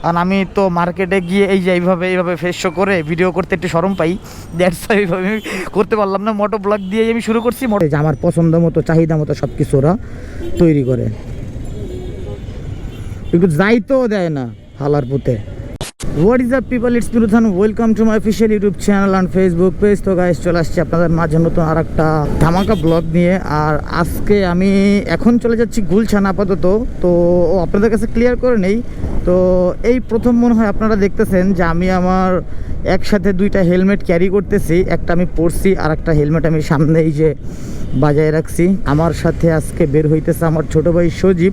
কারণ আমি তো মার্কেটে গিয়ে এই যে এইভাবে ফেস শো করে ভিডিও করতে একটু শরম পাই, দ্যাটস ওয়াই এইভাবে আমি করতে পারলাম না। মোটো ব্লগ দিয়ে আমি শুরু করছি। আমার পছন্দ মতো চাহিদা মতো সব কিছু ওরা তৈরি করে, একটু যাইতেও দেয় না হালার পুঁতে। What is up people, it's Miruthan, welcome to my official YouTube channel and Facebook page. তো গাইস চলে আসছি আপনাদের মাঝে নতুন আর একটা ধামাকা ব্লগ নিয়ে। আর আজকে আমি এখন চলে যাচ্ছি গুলশান আপাতত। তো আপনাদের কাছে ক্লিয়ার করে নেই, তো এই প্রথম মনে হয় আপনারা দেখতেছেন যে আমি আমার একসাথে দুইটা হেলমেট ক্যারি করতেছি। একটা আমি পরছি আর একটা হেলমেট আমি সামনে এই যে বাজায় রাখছি। আমার সাথে আজকে বের হইতেছে আমার ছোট ভাই সজীব,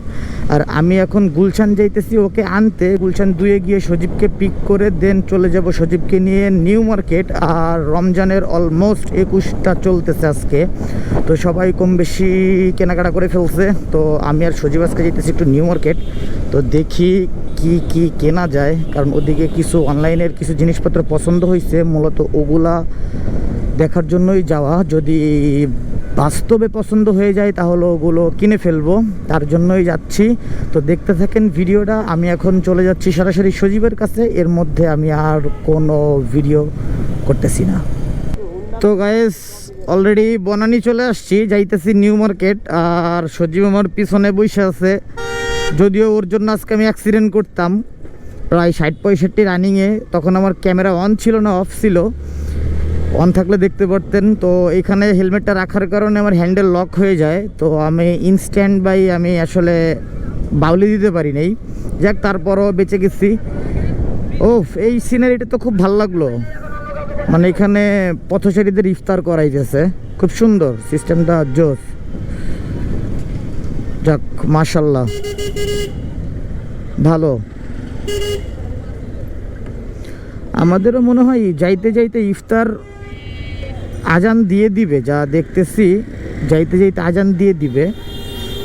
আর আমি এখন গুলশান যাইতেছি ওকে আনতে। গুলশান 2-এ গিয়ে সজীবকে পিক করে দেন চলে যাব সজীবকে নিয়ে নিউ মার্কেট। আর রমজানের অলমোস্ট 21টা চলতেছে আজকে, তো সবাই কম বেশি কেনাকাটা করে ফেলছে। তো আমি আর সজীব আজকে যাইতেছি একটু নিউ মার্কেট। তো দেখি কি কেনা যায়, কারণ ওদিকে কিছু অনলাইনের কিছু জিনিসপত্র পছন্দ হয়েছে, মূলত ওগুলা দেখার জন্যই যাওয়া। যদি বাস্তবে পছন্দ হয়ে যায় তাহলে ওগুলো কিনে ফেলবো, তার জন্যই যাচ্ছি। তো দেখতে থাকেন ভিডিওটা। আমি এখন চলে যাচ্ছি সরাসরি সজীবের কাছে, এর মধ্যে আমি আর কোনো ভিডিও করতেছি না। তো গাইস অলরেডি বনানী চলে আসছি, যাইতেছি নিউ মার্কেট। আর সজীব আমার পিছনে বসে আছে, যদিও ওর জন্য আজকে আমি অ্যাক্সিডেন্ট করতাম প্রায় 60-65 রানিংয়ে। তখন আমার ক্যামেরা অন ছিল না, অফ ছিল। অন থাকলে দেখতে পারতেন। তো এখানে হেলমেটটা রাখার কারণে আমার হ্যান্ডেল লক হয়ে যায়, তো আমি ইনস্ট্যান্ট বাই আমি আসলে বাউলি দিতে পারি নাই। যাক, তারপরও বেঁচে গেছি। ও এই সিনারিটা তো খুব ভালো লাগলো, মানে এখানে পথচারীদের ইফতার করাইতেছে, খুব সুন্দর সিস্টেমটা, জোস। যাক মাশাল্লাহ, ভালো। আমাদেরও মনে হয় যাইতে যাইতে ইফতার আজান দিয়ে দিবে, যা দেখতেছি যাইতে যাইতে আজান দিয়ে দিবে।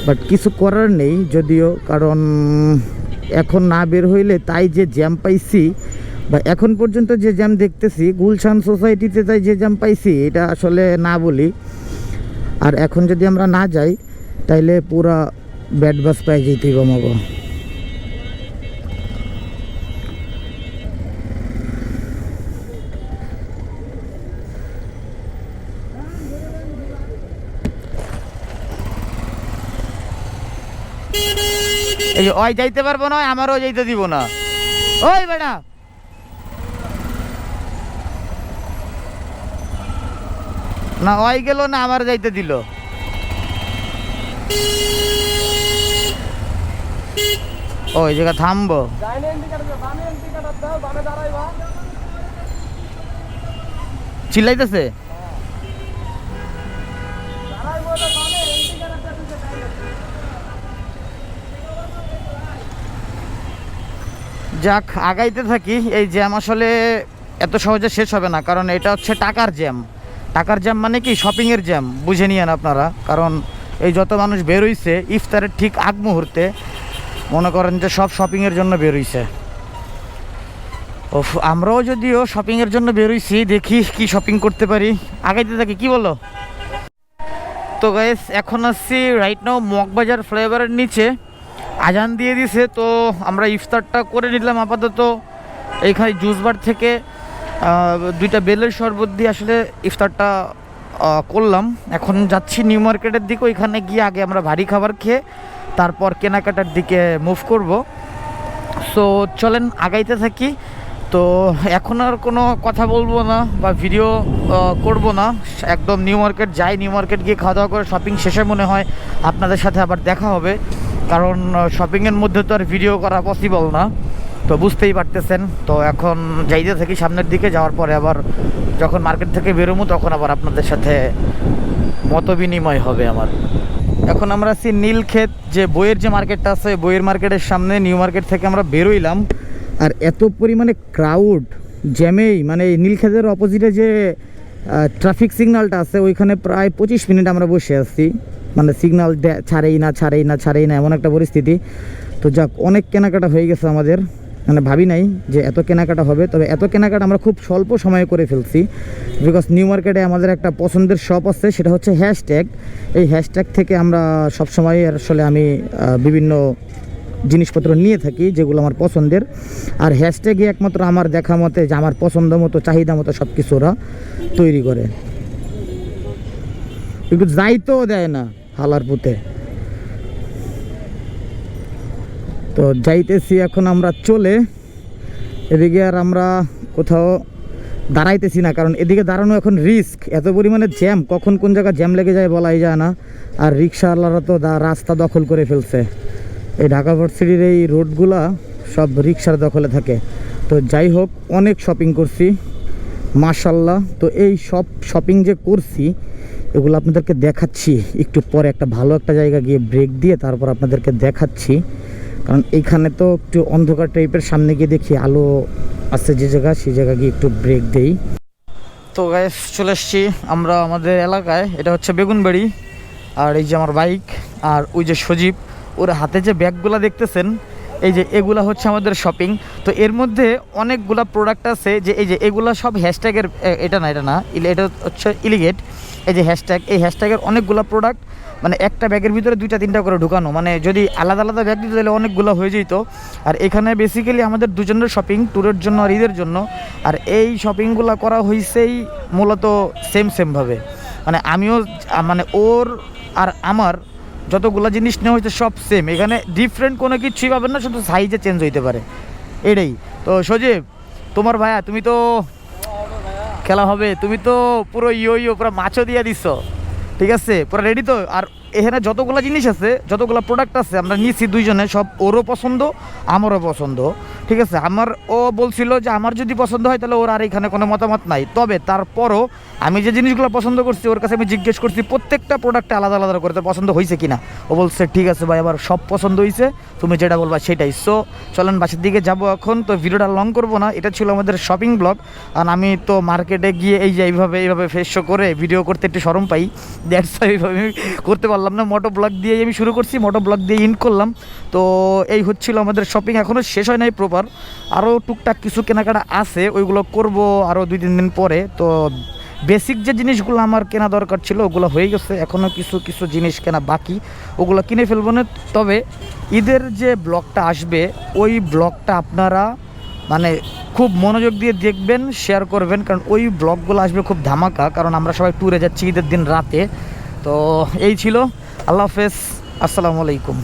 বাট কিছু করার নেই যদিও, কারণ এখন না বের হইলে তাই যে জ্যাম পাইছি, বা এখন পর্যন্ত যে জ্যাম দেখতেছি গুলশান সোসাইটিতে, তাই যে জ্যাম পাইছি এটা আসলে না বলি। আর এখন যদি আমরা না যাই তাইলে পুরা ব্যাড বাস পাই যেতেই কমাবো। এই যে ওই যাইতে পারবো না, আমারও যাইতে দিব না। ওই বেটা না, ওই গেল না, আমার যাইতে দিল। ওই জায়গা থামবো, চিল্লাইতেছে। যাক আগাইতে থাকি। এই জ্যাম আসলে এত সহজে শেষ হবে না, কারণ এটা হচ্ছে টাকার জ্যাম। টাকার জ্যাম মানে কি, শপিংয়ের জ্যাম, বুঝে নিয়েন আপনারা। কারণ এই যত মানুষ বেরোইছে ইফতারের ঠিক আগ মুহূর্তে, মনে করেন যে সব শপিংয়ের জন্য বেরোইছে। ও আমরাও যদিও শপিংয়ের জন্য বেরোইছি, দেখি কি শপিং করতে পারি, আগাইতে থাকি। কি বলো? তো গাইস এখন আসছি রাইট নাও মগবাজার ফ্লাইওভারের নিচে। আজান দিয়ে দিছে, তো আমরা ইফতারটা করে নিলাম আপাতত। এইখানে জুস বার থেকে 2টা বেলের শরবত দিয়ে আসলে ইফতারটা করলাম। এখন যাচ্ছি নিউ মার্কেটের দিকে, ওইখানে গিয়ে আগে আমরা ভারী খাবার খেয়ে তারপর কেনাকাটার দিকে মুভ করব। সো চলেন আগাইতে থাকি। তো এখন আর কোনো কথা বলবো না বা ভিডিও করব না, একদম নিউ মার্কেট যাই। নিউ মার্কেট গিয়ে খাওয়া দাওয়া করে শপিং শেষে মনে হয় আপনাদের সাথে আবার দেখা হবে, কারণ শপিংয়ের মধ্যে তো আর ভিডিও করা পসিবল না, তো বুঝতেই পারতেছেন। তো এখন যাইতে থাকি সামনের দিকে, যাওয়ার পরে আবার যখন মার্কেট থেকে বেরোবো তখন আবার আপনাদের সাথে মত বিনিময় হবে আমার। এখন আমরা আছি নীলক্ষেত, যে বইয়ের যে মার্কেটটা আছে, বইয়ের মার্কেটের সামনে। নিউ মার্কেট থেকে আমরা বেরোইলাম, আর এত পরিমাণে ক্রাউড জ্যামেই, মানে নীলক্ষেতের অপোজিটে যে ট্রাফিক সিগন্যালটা আছে ওইখানে প্রায় 25 মিনিট আমরা বসে আছি, মানে সিগন্যাল ছাড়েই না এমন একটা পরিস্থিতি। তো যাক, অনেক কেনাকাটা হয়ে গেছে আমাদের, মানে ভাবি নাই যে এত কেনাকাটা হবে। তবে এত কেনাকাটা আমরা খুব স্বল্প সময়ে করে ফেলছি, বিকজ নিউ মার্কেটে আমাদের একটা পছন্দের শপ আছে, সেটা হচ্ছে হ্যাশট্যাগ। এই হ্যাশট্যাগ থেকে আমরা সবসময় আসলে আমি বিভিন্ন জিনিসপত্র নিয়ে থাকি যেগুলো আমার পছন্দের। আর হ্যাশট্যাগে একমাত্র আমার দেখা মতে যে আমার পছন্দ মতো চাহিদা মতো সব কিছু ওরা তৈরি করে, কিন্তু যাইতেও দেয় না হালার পুঁতে। তো যাইতেছি এখন আমরা চলে, এদিকে আর আমরা কোথাও দাঁড়াইতেছি না, কারণ এদিকে দাঁড়ানো এখন রিস্ক, এত পরিমাণে জ্যাম, কখন কোন জায়গায় জ্যাম লেগে যায় বলাই যায় না। আর রিক্সাওয়ালারা তো রাস্তা দখল করে ফেলছে, এই ঢাকা ভার্সিটির এই রোডগুলা সব রিক্সার দখলে থাকে। তো যাই হোক, অনেক শপিং করছি মাশাল্লাহ। তো এই সব শপিং যে করছি এগুলো আপনাদেরকে দেখাচ্ছি একটু পরে, একটা ভালো একটা জায়গা গিয়ে ব্রেক দিয়ে তারপর আপনাদেরকে দেখাচ্ছি, কারণ এইখানে তো একটু অন্ধকার টাইপের, সামনে গিয়ে দেখি আলো আছে যে জায়গা, সেই জায়গা গিয়ে একটু ব্রেক দেই। তো গাইস চলে এসছি আমরা আমাদের এলাকায়, এটা হচ্ছে বেগুনবাড়ি। আর এই যে আমার বাইক, আর ওই যে সজীব, ওর হাতে যে ব্যাগগুলো দেখতেছেন, এই যে এগুলা হচ্ছে আমাদের শপিং। তো এর মধ্যে অনেকগুলা প্রোডাক্ট আছে, যে এই যে এগুলা সব হ্যাশট্যাগের, এটা না এটা হচ্ছে ইলিগেট। এই যে হ্যাশট্যাগ, এই হ্যাশট্যাগের অনেকগুলো প্রোডাক্ট, মানে একটা ব্যাগের ভিতরে 2-3টা করে ঢুকানো, মানে যদি আলাদা আলাদা ব্যাগ দিতে তাহলে অনেকগুলো হয়ে যেত। আর এখানে বেসিক্যালি আমাদের দুজনের শপিং, ট্যুরের জন্য আর ঈদের জন্য। আর এই শপিংগুলো করা হয়েছেই মূলত সেমভাবে, মানে আমিও মানে ওর আর আমার যতগুলো জিনিস নেওয়া হয়েছে সব সেম, এখানে ডিফারেন্ট কোনো কিছুই পাবেন না, শুধু সাইজে চেঞ্জ হইতে পারে এটাই। তো সজীব, তোমার ভাইয়া, তুমি তো খেলা হবে, তুমি তো পুরো ইয়ো পুরো মাছও দিয়ে দিচ্ছ, ঠিক আছে, পুরো রেডি তো? আর এখানে যতগুলো জিনিস আছে, যতগুলো প্রোডাক্ট আছে আমরা নিচ্ছি দুইজনে, সব ওরও পছন্দ আমারও পছন্দ, ঠিক আছে। ও বলছিল যে আমার যদি পছন্দ হয় তাহলে ওর আর এখানে কোনো মতামত নাই, তবে তারপরও আমি যে জিনিসগুলো পছন্দ করছি ওর কাছে আমি জিজ্ঞেস করছি প্রত্যেকটা প্রোডাক্টে আলাদা আলাদা করে তো পছন্দ হয়েছে কিনা। ও বলছে ঠিক আছে ভাই, আবার সব পছন্দ হয়েছে, তুমি যেটা বলবা সেটাই। সো চলেন বাসার দিকে যাবো এখন। তো ভিডিওটা লং করবো না, এটা ছিল আমাদের শপিং ব্লগ। আর আমি তো মার্কেটে গিয়ে এই যে এইভাবে ফেস শো করে ভিডিও করতে একটু শরম পাই, দ্যাটস এইভাবে আমি করতে পারলাম না, মোটো ব্লগ দিয়ে আমি শুরু করছি, মোটো ব্লগ দিয়ে ইন করলাম। তো এই হচ্ছিল আমাদের শপিং, এখনও শেষ হয় নাই প্রপার, আরও টুকটাক কিছু কেনাকাটা আছে, ওইগুলো করব আরও 2-3 দিন পরে। তো বেসিক যে জিনিসগুলো আমার কেনা দরকার ছিল ওগুলো হয়ে গেছে, এখনও কিছু জিনিস কেনা বাকি, ওগুলো কিনে ফেলবো না। তবে ঈদের যে ব্লগটা আসবে ওই ব্লগটা আপনারা মানে খুব মনোযোগ দিয়ে দেখবেন, শেয়ার করবেন, কারণ ওই ব্লগগুলো আসবে খুব ধামাকা, কারণ আমরা সবাই ট্যুরে যাচ্ছি ঈদের দিন রাতে। তো এই ছিল, আল্লাহ হাফেজ, আসসালামু আলাইকুম।